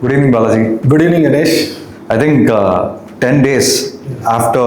Good evening, Balaji. Good evening, Ganesh. I think 10 days after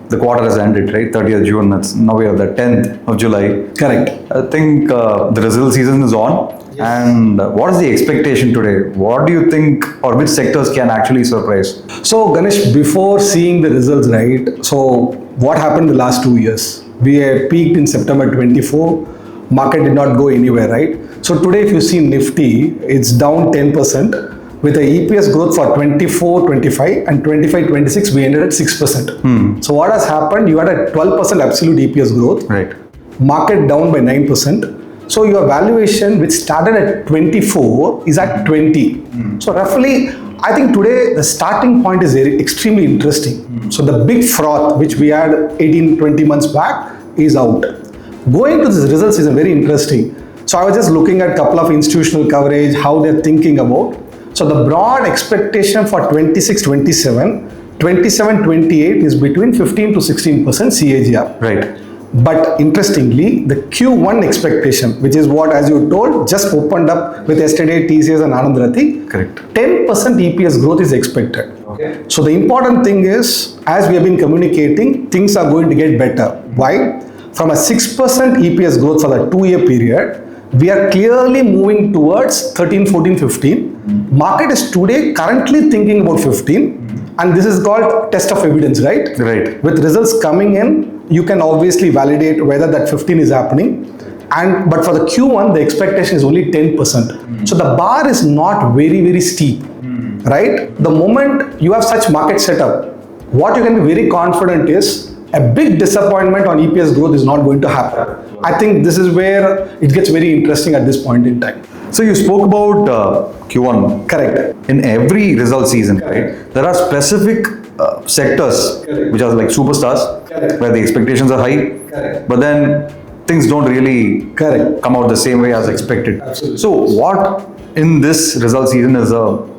the quarter has ended, right? 30th June, now we are the 10th of July. Correct. I think the result season is on. Yes. And what is the expectation today? What do you think, or which sectors can actually surprise? So, Ganesh, before seeing the results, right? So, what happened the last 2 years? We had peaked in September 24. Market did not go anywhere, right? So, today, if you see Nifty, it's down 10%. With a EPS growth for 24-25 and 25-26, we ended at 6%. So what has happened? You had a 12% absolute EPS growth. Right. Market down by 9%. So your valuation, which started at 24, is at 20. So roughly, I think today the starting point is extremely interesting. So the big froth, which we had 18-20 months back, is out. Going to this results is very interesting. So I was just looking at a couple of institutional coverage, how they're thinking about. So the broad expectation for 26-27, 27-28 is between 15 to 16% CAGR. Right. But interestingly, the Q1 expectation, which is what, as you told, just opened up with yesterday TCS and Anand Rathi. Correct. 10% EPS growth is expected. Okay. So the important thing is, as we have been communicating, things are going to get better. Why? From a 6% EPS growth for the 2-year period, we are clearly moving towards 13, 14, 15. Market is today currently thinking about 15. And this is called test of evidence, right? Right. With results coming in, you can obviously validate whether that 15 is happening. But for the Q1, the expectation is only 10%. So the bar is not very, very steep, right? The moment you have such market setup, what you can be very confident is a big disappointment on EPS growth is not going to happen. I think this is where it gets very interesting at this point in time. So you spoke about Q1. Correct. In every result season, right, there are specific sectors which are like superstars, where the expectations are high, but then things don't really come out the same way as expected. Absolutely. So what in this result season is a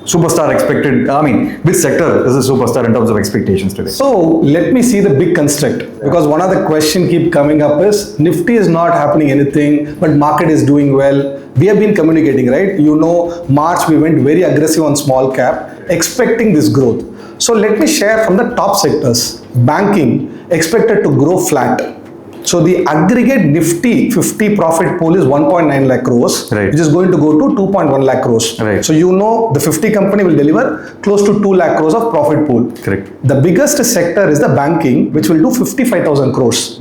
superstar expected? I mean, which sector is a superstar in terms of expectations today? So let me see the big construct, because one of the questions keep coming up is Nifty is not happening anything, but market is doing well. We have been communicating, right? You know, March we went very aggressive on small cap, expecting this growth. So let me share from the top sectors. Banking expected to grow flat. So the aggregate Nifty 50 profit pool is 1.9 lakh crores, right, which is going to go to 2.1 lakh crores. Right. So you know the 50 company will deliver close to 2 lakh crores of profit pool. Correct. The biggest sector is the banking, which will do 55,000 crores.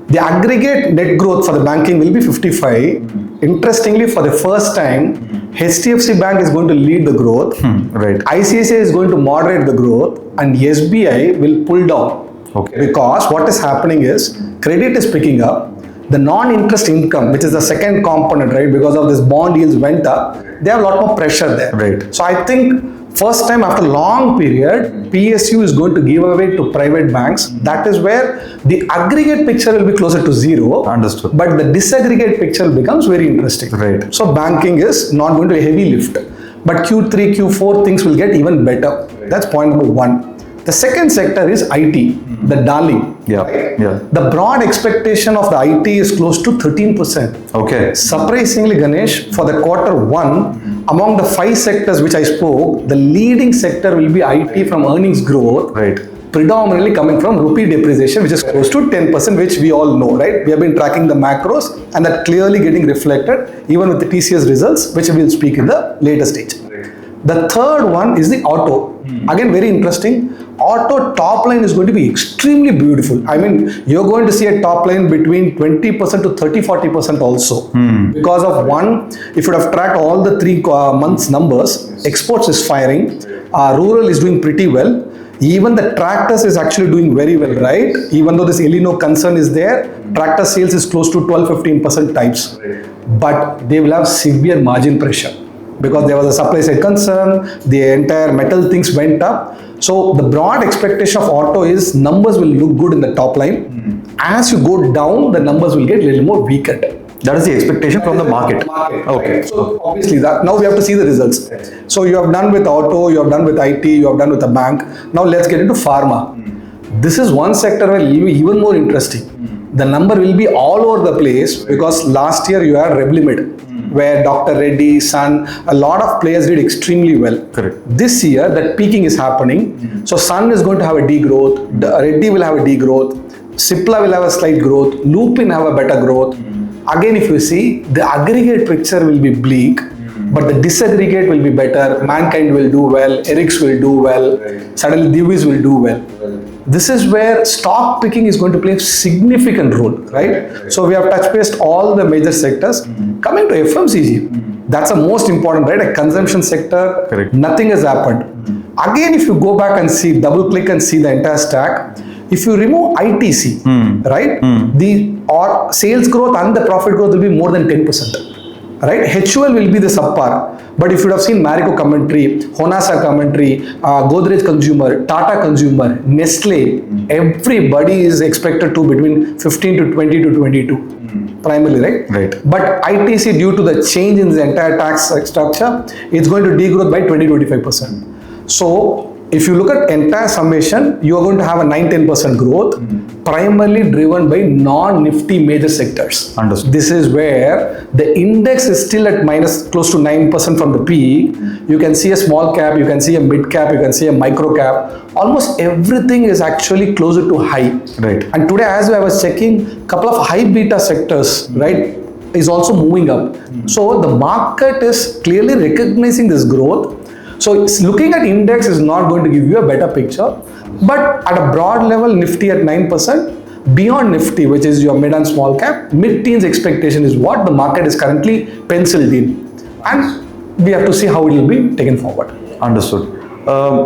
The aggregate net growth for the banking will be 55. Interestingly, for the first time, HDFC Bank is going to lead the growth. Right. ICICI is going to moderate the growth, and SBI will pull down. Okay. Because what is happening is credit is picking up. The non-interest income, which is the second component, right? Because of this bond yields went up, they have a lot more pressure there. Right. So I think first time after long period, PSU is going to give away to private banks. That is where the aggregate picture will be closer to zero. Understood. But the disaggregate picture becomes very interesting. Right. So banking is not going to be a heavy lift. But Q3, Q4, things will get even better. That's point number one. The second sector is IT, the darling. Yeah, right? yeah. The broad expectation of the IT is close to 13%. Okay. Surprisingly, Ganesh, for the Q1, among the 5 sectors which I spoke, the leading sector will be IT from earnings growth. Right. Predominantly coming from rupee depreciation, which is close to 10%, which we all know, right? We have been tracking the macros, and that clearly getting reflected even with the TCS results, which we will speak in the later stage. The third one is the auto. Again, very interesting. Auto top line is going to be extremely beautiful. I mean, you're going to see a top line between 20% to 30-40% also. Because of one, if you have tracked all the 3 months numbers, exports is firing, rural is doing pretty well. Even the tractors is actually doing very well, right? Even though this El Nino concern is there, tractor sales is close to 12-15% types. But they will have severe margin pressure, because there was a supply side concern, the entire metal things went up. So the broad expectation of auto is numbers will look good in the top line. As you go down, the numbers will get a little more weakened. That is the expectation from the market. Okay. So obviously that now we have to see the results. So you have done with auto, you have done with IT, you have done with the bank. Now let's get into pharma. This is one sector where it will be even more interesting. The number will be all over the place because last year you had Revlimid, where Dr. Reddy, Sun, a lot of players did extremely well. Correct. This year, that peaking is happening. So Sun is going to have a degrowth, Reddy will have a degrowth, Cipla will have a slight growth, Lupin have a better growth. Again, if you see, the aggregate picture will be bleak, but the disaggregate will be better. Mankind will do well, Eric's will do well, suddenly Divis will do well. This is where stock picking is going to play a significant role, right? So we have touch based all the major sectors. Coming to FMCG, that's the most important, right? A consumption sector, Correct. Nothing has happened. Again, if you go back and see, double click and see the entire stack, if you remove ITC, right, the or sales growth and the profit growth will be more than 10%, right? HUL will be the subpar. But if you would have seen Marico commentary, Honasa commentary, Godrej Consumer, Tata Consumer, Nestle, everybody is expected to between 15 to 20 to 22, primarily, right? Right. But ITC, due to the change in the entire tax structure, it's going to degrowth by 20-25%. So if you look at entire summation, you are going to have a 9-10% growth, primarily driven by non-nifty major sectors. Understood. This is where the index is still at minus close to 9% from the peak. You can see a small cap, you can see a mid cap, you can see a micro cap. Almost everything is actually closer to high. Right. And today, as I was checking, couple of high beta sectors, right, is also moving up. So the market is clearly recognizing this growth. So looking at index is not going to give you a better picture, but at a broad level, Nifty at 9%, beyond Nifty, which is your mid and small cap, mid-teens expectation is what the market is currently penciled in, and we have to see how it will be taken forward. Understood.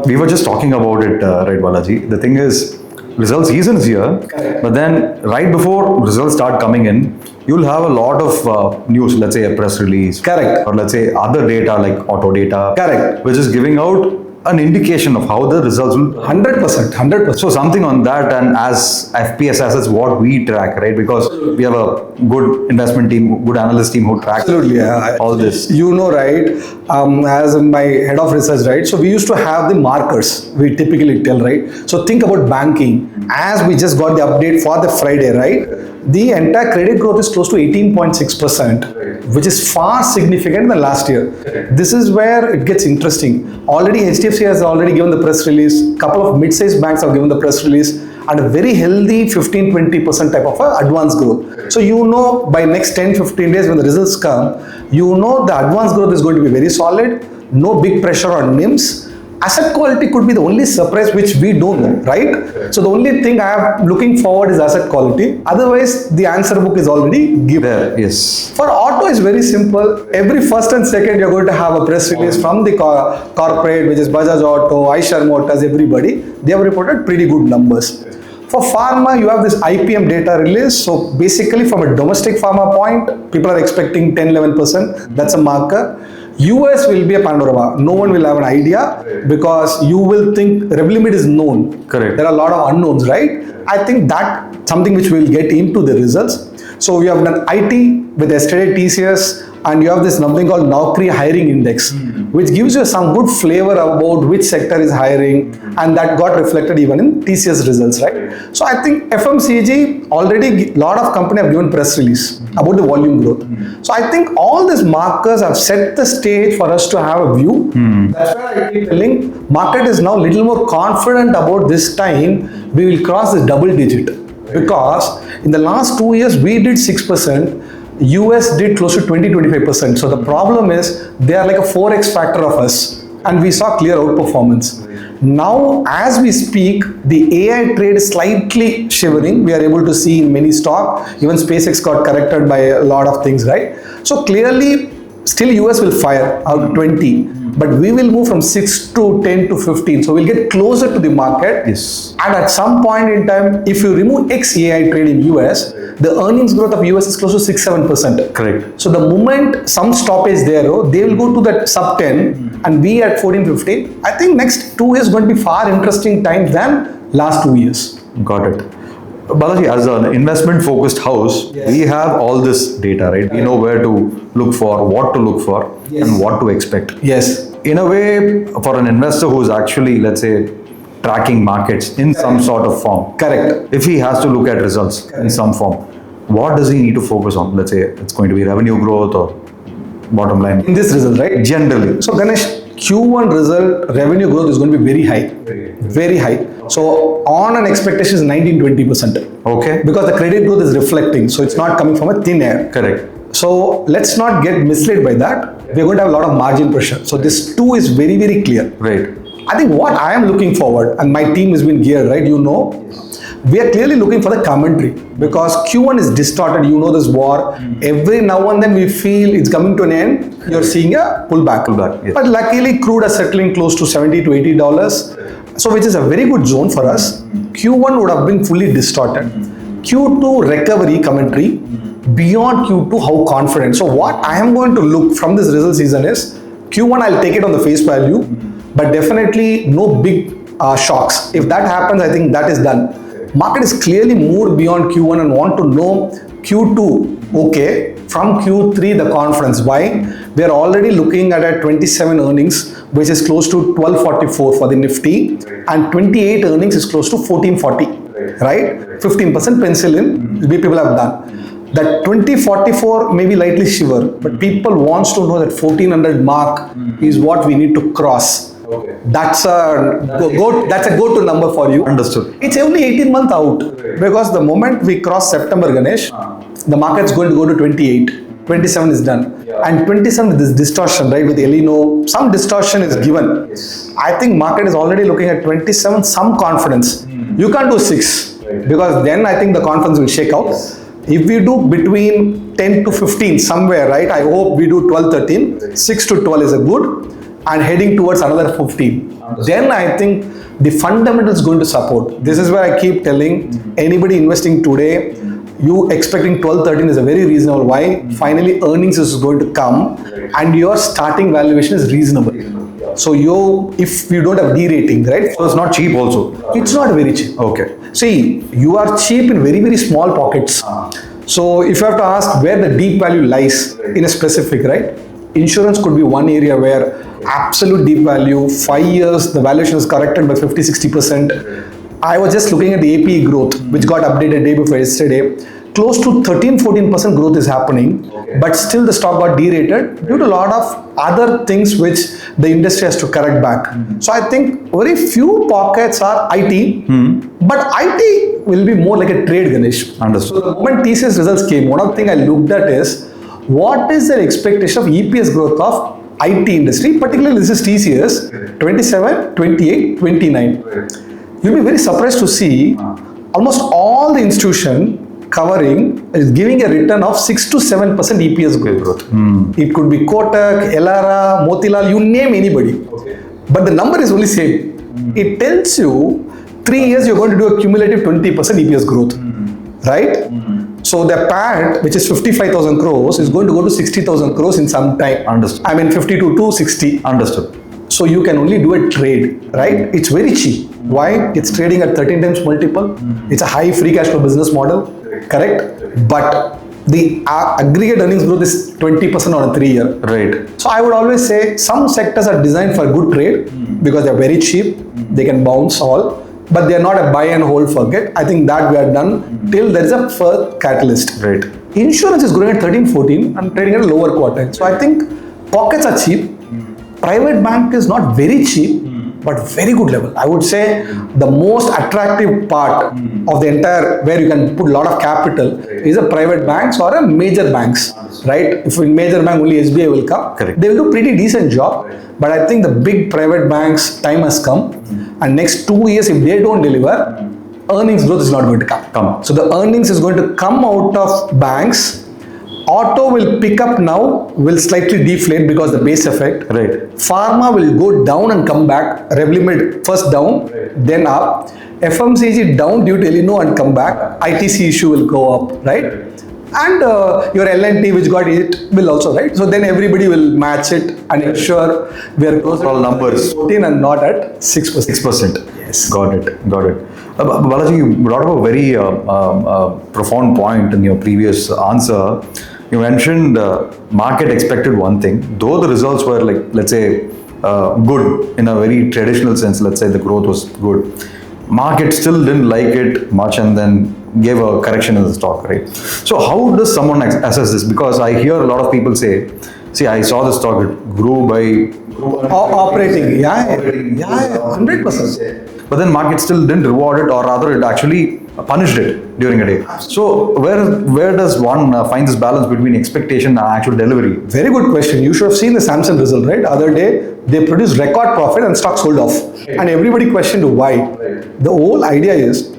We were just talking about it, right, Balaji? The thing is, results season is here, Correct. but then right before results start coming in, you'll have a lot of news, let's say a press release. Correct. Or let's say other data like auto data. Correct. Which is giving out an indication of how the results will. 100%. So something on that, and as FPS assets, what we track, right? Because we have a good investment team, good analyst team who tracks Absolutely, yeah. all this. You know, right, as my head of research, right, so we used to have the markers, we typically tell, right? So think about banking. As we just got the update for the Friday, right, the entire credit growth is close to 18.6%, which is far significant than last year. This is where it gets interesting. Already HDFC has already given the press release, couple of mid-sized banks have given the press release, and a very healthy 15-20% type of advance growth. So you know by next 10-15 days when the results come, you know the advance growth is going to be very solid, no big pressure on NIMs. Asset quality could be the only surprise which we don't know, right? So the only thing I am looking forward is asset quality. Otherwise, the answer book is already given. There, yes. For auto, it's very simple. Every first and second, you're going to have a press release from the corporate, which is Bajaj Auto, Eicher Motors, everybody. They have reported pretty good numbers. For pharma, you have this IPM data release. So basically, from a domestic pharma point, people are expecting 10-11%. That's a marker. US will be a panorama. No one will have an idea because you will think Revlimid is known. Correct. There are a lot of unknowns, right? I think that something which we'll get into the results. So we have done IT with yesterday TCS, and you have this something called Naukri hiring index, which gives you some good flavor about which sector is hiring, and that got reflected even in TCS results, right? So I think FMCG already lot of company have given press release about the volume growth. So I think all these markers have set the stage for us to have a view. That's why I keep telling market is now little more confident about this time we will cross the double digit, because in the last 2 years we did 6%. US did close to 20-25%. So the problem is they are like a 4x factor of us, and we saw clear outperformance. Now, as we speak, the AI trade is slightly shivering. We are able to see in many stocks, even SpaceX got corrected by a lot of things, right? So clearly, still US will fire out 20, but we will move from 6 to 10 to 15. So we'll get closer to the market. Yes. And at some point in time, if you remove XAI trade in US, the earnings growth of US is close to 6-7%. Correct. So the moment some stoppage there, they will go to that sub 10 and we at 14-15. I think next 2 years going to be far interesting times than last 2 years. Got it. Balaji, as an investment focused house, Yes. we have all this data, right? We know where to look for, what to look for, Yes. and what to expect. Yes. In a way, for an investor who's actually, let's say, tracking markets in some sort of form. Correct. If he has to look at results in some form, what does he need to focus on? Let's say it's going to be revenue growth or bottom line. In this result, right? Generally. So Ganesh, Q1 result, revenue growth is going to be very high. Very high. So on an expectation is 19-20%. Okay. Because the credit growth is reflecting. So it's not coming from a thin air. Correct. So let's not get misled by that. We're going to have a lot of margin pressure. So this too is very, very clear. Right. I think what I am looking forward, and my team has been geared, right? We are clearly looking for the commentary because Q1 is distorted. You know this war. Every now and then we feel it's coming to an end. You're seeing a pullback. Yes. But luckily, crude is settling close to $70 to $80. So which is a very good zone for us. Q1 would have been fully distorted. Q2 recovery commentary. Beyond Q2, how confident? So what I am going to look from this result season is Q1, I'll take it on the face value, but definitely no big shocks. If that happens, I think that is done. Market is clearly moved beyond Q1 and want to know Q2, okay, from Q3 the confidence. Why? We are already looking at a 27 earnings, which is close to 1244 for the Nifty, and 28 earnings is close to 1440, right? 15% pencil in, we people have done. That 2044 may be lightly shiver, but people wants to know that 1400 mark is what we need to cross. Okay. That's a go-to number for you. Understood. It's only 18 months out because the moment we cross September, Ganesh, the market's going to go to 28. 27 is done. Yeah. And 27 with this distortion, right? With El Nino, some distortion is given. Yes. I think market is already looking at 27, some confidence. You can't do 6 because then I think the confidence will shake out. Yes. If we do between 10 to 15 somewhere, right? I hope we do 12, 13. 6 to 12 is a good. And heading towards another 15. Then I think the fundamentals going to support. This is where I keep telling anybody investing today, you expecting 12, 13 is a very reasonable. Why? Finally, earnings is going to come and your starting valuation is reasonable. So if you don't have de-rating, right? So it's not cheap also. It's not very cheap. Okay. See, you are cheap in very, very small pockets. So if you have to ask where the deep value lies in a specific, right? Insurance could be one area where absolute deep value, 5 years, the valuation is corrected by 50-60%. I was just looking at the APE growth, which got updated day before yesterday. Close to 13-14% growth is happening, but still the stock got derated due to a lot of other things which the industry has to correct back. So I think very few pockets are IT, but IT will be more like a trade, Ganesh. Understood. So the moment TCS results came, one of the things I looked at is what is the expectation of EPS growth of IT industry, particularly this is TCS, 27, 28, 29. You'll be very surprised to see almost all the institution covering is giving a return of 6 to 7% EPS growth. It could be Kotak, Elara, Motilal, you name anybody. But the number is only same. It tells you 3 years you're going to do a cumulative 20% EPS growth, right? So the PAT, which is 55,000 crores, is going to go to 60,000 crores in some time. Understood. I mean 52 to 60. Understood. So you can only do a trade, right? It's very cheap. Why? It's trading at 13 times multiple. It's a high free cash flow business model, correct? But the aggregate earnings growth is 20% on a 3 year. Right. So I would always say some sectors are designed for good trade because they're very cheap. They can bounce all. But they are not a buy and hold forget. I think that we are done till there is a further catalyst. Right. Insurance is growing at 13-14 and trading at a lower quartile. So I think pockets are cheap. Private bank is not very cheap, but very good level. I would say the most attractive part of the entire where you can put a lot of capital is a private banks or a major banks, right? If in major bank only SBI will come, correct, they will do pretty decent job. But I think the big private banks time has come, and next 2 years if they don't deliver, earnings growth is not going to come. So the earnings is going to come out of banks. Auto will pick up now, will slightly deflate because the base effect. Right. Pharma will go down and come back. Revlimid first down, then up. FMCG down due to El Nino and come back. ITC issue will go up, right? And your L&T which got it will also, right? So then everybody will match it and ensure we are close all numbers 14 and not at 6%. 6%. Yes. Got it. Balaji, you brought up a very profound point in your previous answer. You mentioned market expected one thing, though the results were like, let's say, good in a very traditional sense. Let's say the growth was good. Market still didn't like it much and then gave a correction in the stock, right? So how does someone assess this? Because I hear a lot of people say, see, I saw the stock, it grew by Operating, yeah, 100%. but then market still didn't reward it, or rather it actually punished it during a day. So where does one find this balance between expectation and actual delivery? Very good question. You should have seen the Samsung result, right? Other day, they produced record profit and stock sold off. And everybody questioned why. The whole idea is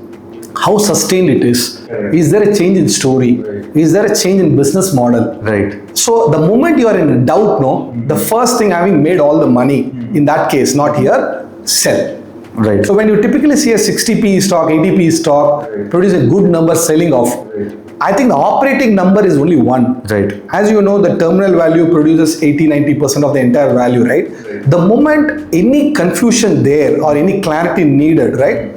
how sustained it is. Is there a change in story? Is there a change in business model? Right. So the moment you are in doubt, the first thing, having made all the money, in that case, not here, sell. Right. So when you typically see a 60p stock, 80p stock, produce a good number selling off, I think the operating number is only one. Right. As you know, the terminal value produces 80-90% of the entire value, right? The moment any confusion there or any clarity needed, right?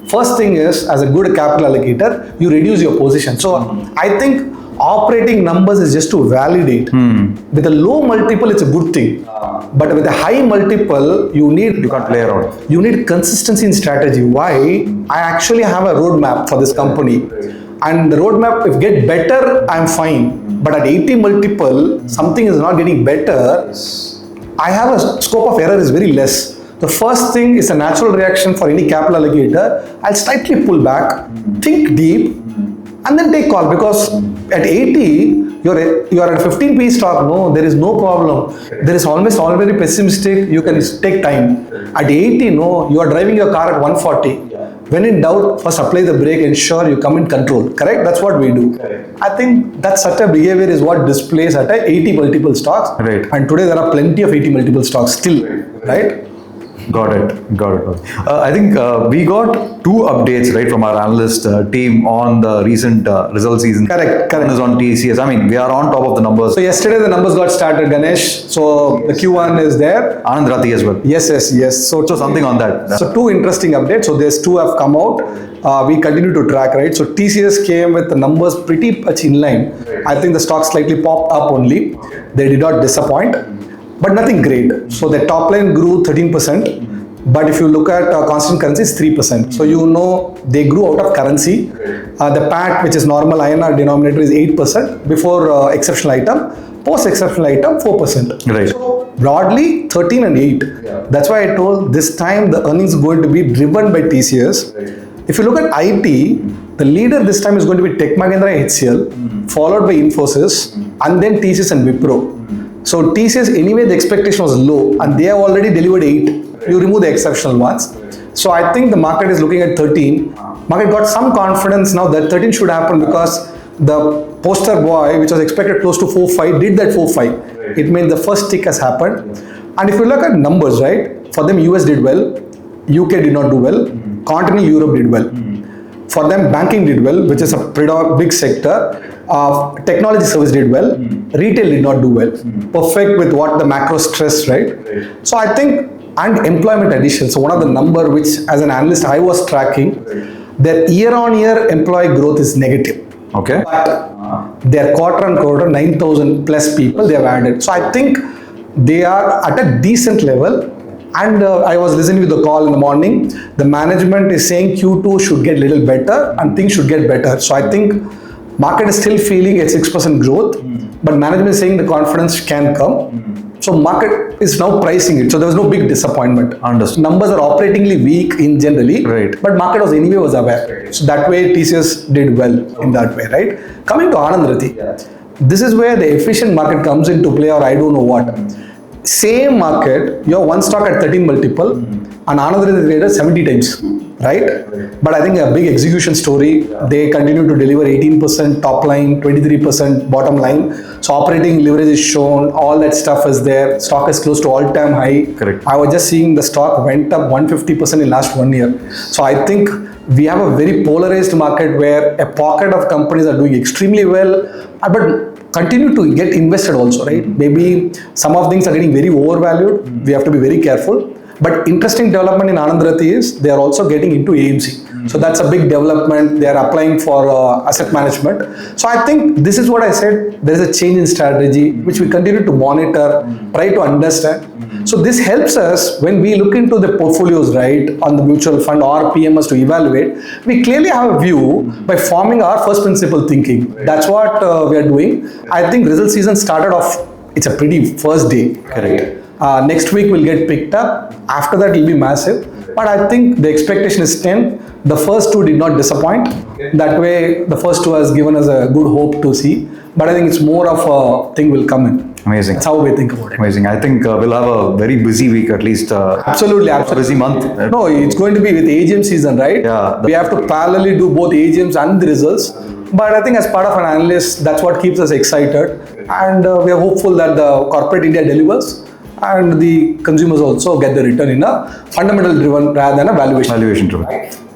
First thing is, as a good capital allocator, you reduce your position. So I think operating numbers is just to validate. With a low multiple, it's a good thing. But with a high multiple, you can't play around. You need consistency in strategy. Why? I actually have a roadmap for this company. And the roadmap, if get better, I'm fine. But at 80 multiple, something is not getting better. I have a scope of error is very less. The first thing is a natural reaction for any capital allocator. I'll slightly pull back, think deep, and then take call, because at 80, you're at 15p stock, no, there is no problem. There is almost already pessimistic, you can take time. At 80, no, you are driving your car at 140. When in doubt, first apply the brake, ensure you come in control, correct? That's what we do. I think that such a behavior is what displays at a 80 multiple stocks. Right. And today there are plenty of 80 multiple stocks still, right? Got it. I think we got 2 updates, right, from our analyst team on the recent result season. Correct. One is on TCS. I mean, we are on top of the numbers. So yesterday the numbers got started, Ganesh. So the Q1 is there. Anand Rathi as well. Yes. So something on that. So 2 interesting updates. So there's 2 have come out. We continue to track, right? So TCS came with the numbers pretty much in line. I think the stock slightly popped up only. They did not disappoint. But nothing great. So the top line grew 13%, but if you look at constant currency, it's 3%. So you know they grew out of currency. The PAT, which is normal INR denominator, is 8% before exceptional item. Post exceptional item, 4%. Right. So broadly, 13 and 8. That's why I told this time the earnings are going to be driven by TCS. If you look at IT, the leader this time is going to be Tech Mahindra HCL, followed by Infosys, and then TCS and Wipro. So TCS, anyway, the expectation was low and they have already delivered 8. You remove the exceptional ones. So I think the market is looking at 13. Market got some confidence now that 13 should happen, because the poster boy, which was expected close to 4.5, did that 4.5. It means the first tick has happened. And if you look at numbers, right, for them US did well, UK did not do well, continental Europe did well. For them, banking did well, which is a big sector. Technology service did well. Retail did not do well. Perfect with what the macro stress, right? So I think, and employment addition. So one of the number which, as an analyst, I was tracking, their year-on-year employee growth is negative. Okay. But their quarter-on-quarter, 9,000 plus people they have added. So I think they are at a decent level. And I was listening to the call in the morning. The management is saying Q2 should get a little better and things should get better. So I think market is still feeling a 6% growth, but management is saying the confidence can come. So market is now pricing it. So there was no big disappointment. Understood. Numbers are operatingly weak in generally, right, but market was aware. So that way TCS did well in that way, right? Coming to Anand Rathi, this is where the efficient market comes into play, or I don't know what. Same market, you have one stock at 13 multiple and Anand Rathi traded 70 times, right? But I think a big execution story. They continue to deliver 18% top line, 23% bottom line. So operating leverage is shown, all that stuff is there. Stock is close to all-time high. Correct. I was just seeing the stock went up 150% in last 1 year. So I think we have a very polarized market where a pocket of companies are doing extremely well, but continue to get invested also, right? Maybe some of things are getting very overvalued. We have to be very careful. But interesting development in Anand Rathi is they are also getting into AMC. So that's a big development. They are applying for asset management. So I think this is what I said. There is a change in strategy, which we continue to monitor, try to understand. So this helps us when we look into the portfolios, right, on the mutual fund or PMS to evaluate. We clearly have a view by forming our first principle thinking. That's what we are doing. I think result season started off. It's a pretty first day. Correct. Next week will get picked up. After that, it will be massive. But I think the expectation is 10. The first two did not disappoint. That way, the first two has given us a good hope to see. But I think it's more of a thing will come in. Amazing. That's how we think about it. Amazing. I think we'll have a very busy week, at least. Absolutely. A busy month. No, it's going to be with AGM season, right? Yeah. We have to parallelly do both AGMs and the results. But I think as part of an analyst, that's what keeps us excited. And we are hopeful that the corporate India delivers and the consumers also get the return in a fundamental driven rather than a valuation. Valuation driven.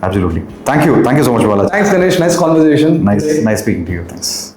Absolutely. Thank you. Thank you so much, Balaji. Thanks, Ganesh. Nice conversation. Nice speaking to you. Thanks.